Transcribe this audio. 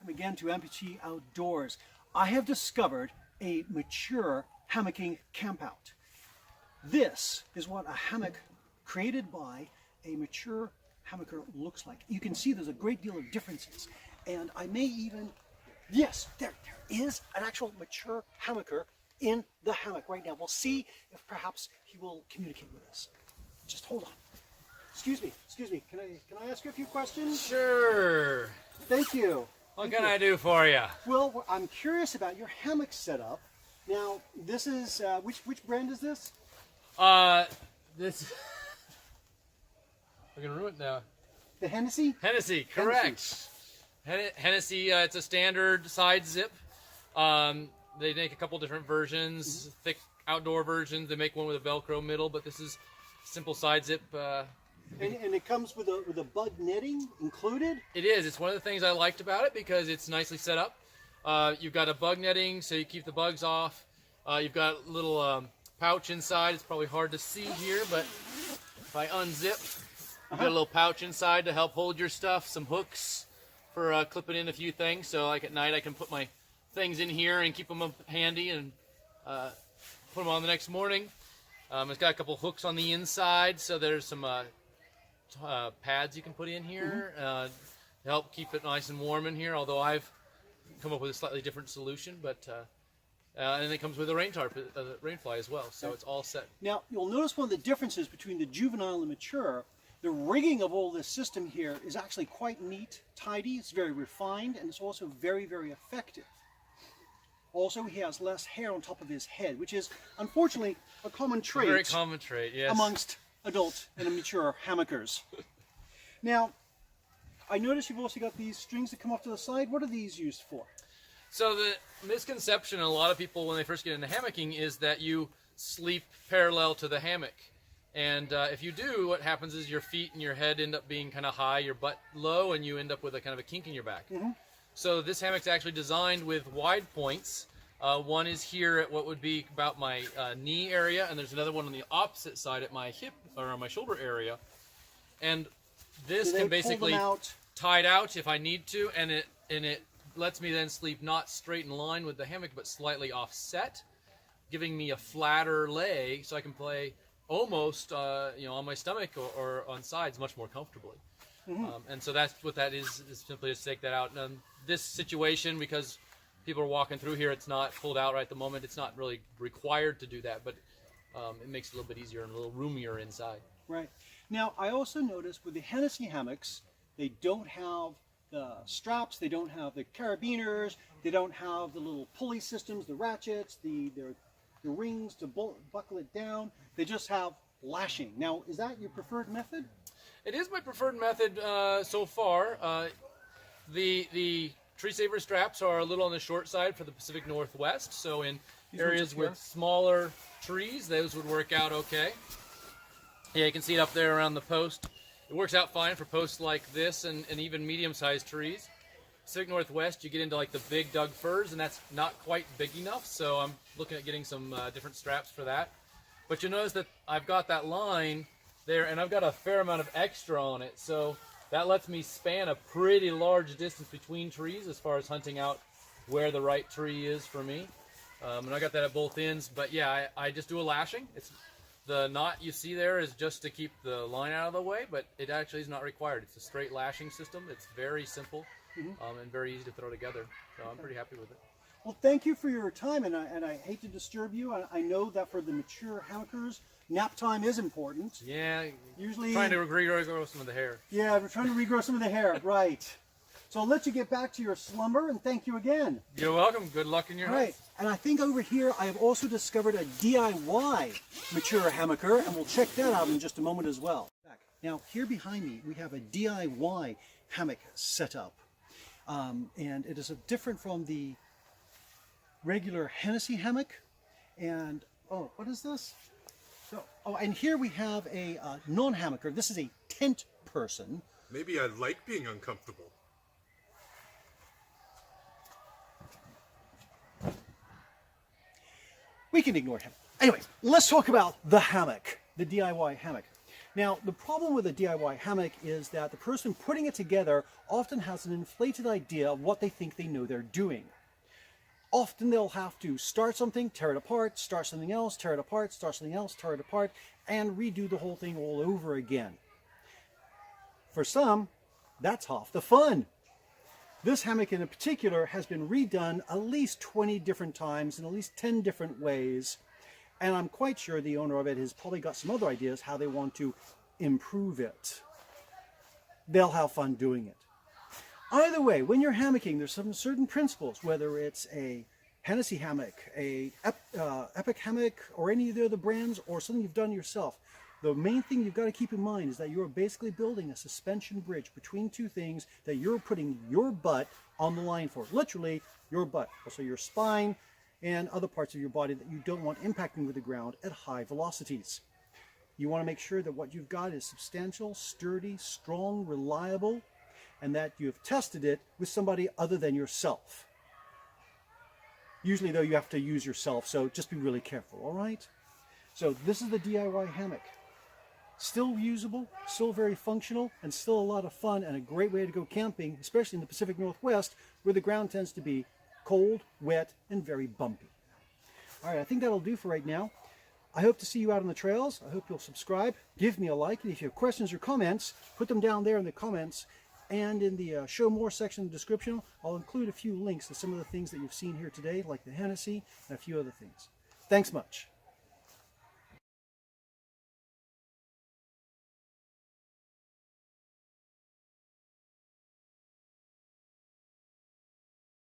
welcome again to Amputee Outdoors. I have discovered a mature hammocking campout. This is what a hammock created by a mature hammocker looks like. You can see there's a great deal of differences, and I may even, yes, there is an actual mature hammocker in the hammock right now. We'll see if perhaps he will communicate with us. Just hold on. Excuse me. Can I ask you a few questions? Sure. Thank you. What can I do for you? Well, I'm curious about your hammock setup. Now, this is which brand is this? This. We're gonna ruin it now. The Hennessy? Hennessy, correct. Hennessy, it's a standard side zip. They make a couple different versions, thick outdoor versions. They make one with a Velcro middle, but this is simple side zip. And it comes with a bug netting included? It is. It's one of the things I liked about it because it's nicely set up. You've got a bug netting so you keep the bugs off. You've got a little pouch inside. It's probably hard to see here, but if I unzip, you've got a little pouch inside to help hold your stuff. Some hooks for clipping in a few things. So like at night I can put my things in here and keep them up handy and put them on the next morning. It's got a couple hooks on the inside, so there's some pads you can put in here to help keep it nice and warm in here, although I've come up with a slightly different solution. But and it comes with a rain tarp, rainfly as well, so it's all set. Now, you'll notice one of the differences between the juvenile and mature. The rigging of all this system here is actually quite neat, tidy, it's very refined, and it's also very, very effective. Also, he has less hair on top of his head, which is, unfortunately, a common trait. Very common trait, yes. Amongst adult and mature hammockers. Now, I notice you've also got these strings that come off to the side. What are these used for? So the misconception in a lot of people when they first get into hammocking is that you sleep parallel to the hammock. And if you do, what happens is your feet and your head end up being kind of high, your butt low, and you end up with a kind of a kink in your back. So this hammock's actually designed with wide points. One is here at what would be about my knee area, and there's another one on the opposite side at my hip or on my shoulder area. And this can basically tie it out if I need to, and it lets me then sleep not straight in line with the hammock, but slightly offset, giving me a flatter lay, so I can play almost on my stomach or on sides much more comfortably. And so that's what that is simply to take that out. And this situation, because people are walking through here, it's not pulled out right at the moment. It's not really required to do that, but it makes it a little bit easier and a little roomier inside. Right. Now, I also noticed with the Hennessy hammocks, they don't have the straps, they don't have the carabiners, they don't have the little pulley systems, the ratchets, the rings to buckle it down. They just have lashing. Now, is that your preferred method? It is my preferred method so far. The tree saver straps are a little on the short side for the Pacific Northwest, so in areas with smaller trees, those would work out okay. Yeah, you can see it up there around the post. It works out fine for posts like this and even medium-sized trees. Pacific Northwest, you get into like the big Doug firs, and that's not quite big enough, so I'm looking at getting some different straps for that. But you notice that I've got that line there, and I've got a fair amount of extra on it, so that lets me span a pretty large distance between trees as far as hunting out where the right tree is for me. And I got that at both ends, but yeah, I just do a lashing. The knot you see there is just to keep the line out of the way, but it actually is not required. It's a straight lashing system. It's very simple and very easy to throw together, so I'm pretty happy with it. Well, thank you for your time, and I hate to disturb you. I know that for the mature hammockers, nap time is important. Yeah, usually trying to regrow some of the hair. Yeah, we're trying to regrow some of the hair, right. So I'll let you get back to your slumber, and thank you again. You're welcome. Good luck in your hunt. Right, and I think over here I have also discovered a DIY mature hammocker, and we'll check that out in just a moment as well. Now, here behind me, we have a DIY hammock set up, and it is different from the regular Hennessy hammock. And oh, what is this? So, oh, and here we have a non-hammocker. This is a tent person. Maybe I like being uncomfortable. We can ignore him. Anyway, let's talk about the hammock, the DIY hammock. Now, the problem with a DIY hammock is that the person putting it together often has an inflated idea of what they think they know they're doing. Often they'll have to start something, tear it apart, start something else, tear it apart, start something else, tear it apart, and redo the whole thing all over again. For some, that's half the fun. This hammock in particular has been redone at least 20 different times in at least 10 different ways. And I'm quite sure the owner of it has probably got some other ideas how they want to improve it. They'll have fun doing it. Either way, when you're hammocking, there's some certain principles, whether it's a Hennessy hammock, a Epic hammock, or any of the other brands, or something you've done yourself. The main thing you've got to keep in mind is that you're basically building a suspension bridge between two things that you're putting your butt on the line for. Literally, your butt. Also your spine and other parts of your body that you don't want impacting with the ground at high velocities. You want to make sure that what you've got is substantial, sturdy, strong, reliable, and that you've tested it with somebody other than yourself. Usually, though, you have to use yourself, so just be really careful, all right? So this is the DIY hammock. Still usable, still very functional, and still a lot of fun, and a great way to go camping, especially in the Pacific Northwest, where the ground tends to be cold, wet, and very bumpy. All right, I think that'll do for right now. I hope to see you out on the trails. I hope you'll subscribe, give me a like, and if you have questions or comments, put them down there in the comments. And in the show more section of the description, I'll include a few links to some of the things that you've seen here today, like the Hennessy and a few other things. Thanks much.